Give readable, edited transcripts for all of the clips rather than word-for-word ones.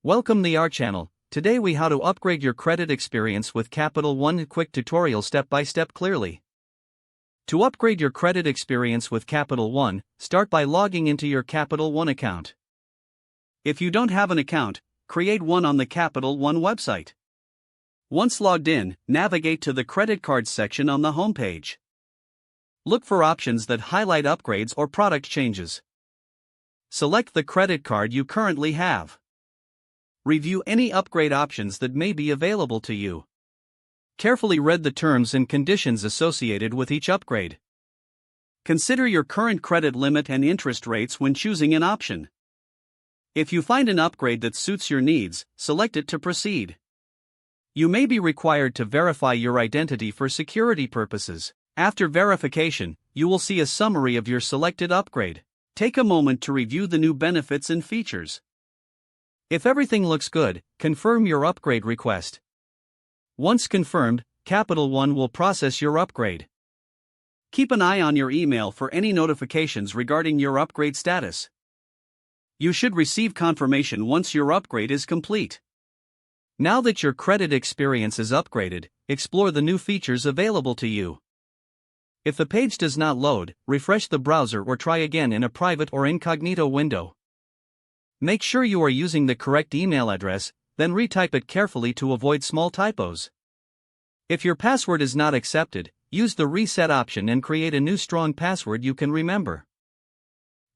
Welcome to our channel. Today we how to upgrade your credit experience with Capital One. Quick tutorial step by step clearly. To upgrade your credit experience with Capital One, start by logging into your Capital One account. If you don't have an account, create one on the Capital One website. Once logged in, navigate to the credit cards section on the homepage. Look for options that highlight upgrades or product changes. Select the credit card you currently have. Review any upgrade options that may be available to you. Carefully read the terms and conditions associated with each upgrade. Consider your current credit limit and interest rates when choosing an option. If you find an upgrade that suits your needs, select it to proceed. You may be required to verify your identity for security purposes. After verification, you will see a summary of your selected upgrade. Take a moment to review the new benefits and features. If everything looks good, confirm your upgrade request. Once confirmed, Capital One will process your upgrade. Keep an eye on your email for any notifications regarding your upgrade status. You should receive confirmation once your upgrade is complete. Now that your credit experience is upgraded, explore the new features available to you. If the page does not load, refresh the browser or try again in a private or incognito window. Make sure you are using the correct email address, then retype it carefully to avoid small typos. If your password is not accepted, use the reset option and create a new strong password you can remember.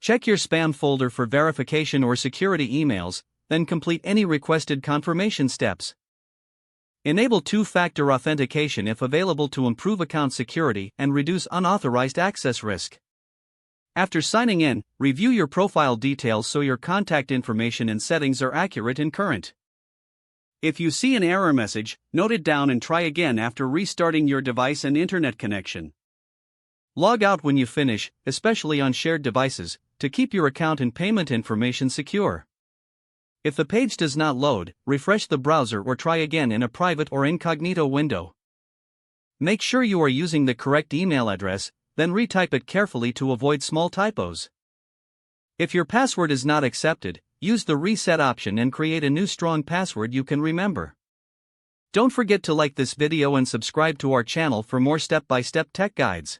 Check your spam folder for verification or security emails, then complete any requested confirmation steps. Enable two-factor authentication if available to improve account security and reduce unauthorized access risk. After signing in, review your profile details so your contact information and settings are accurate and current. If you see an error message, note it down and try again after restarting your device and internet connection. Log out when you finish, especially on shared devices, to keep your account and payment information secure. If the page does not load, refresh the browser or try again in a private or incognito window. Make sure you are using the correct email address, then retype it carefully to avoid small typos. If your password is not accepted, use the reset option and create a new strong password you can remember. Don't forget to like this video and subscribe to our channel for more step-by-step tech guides.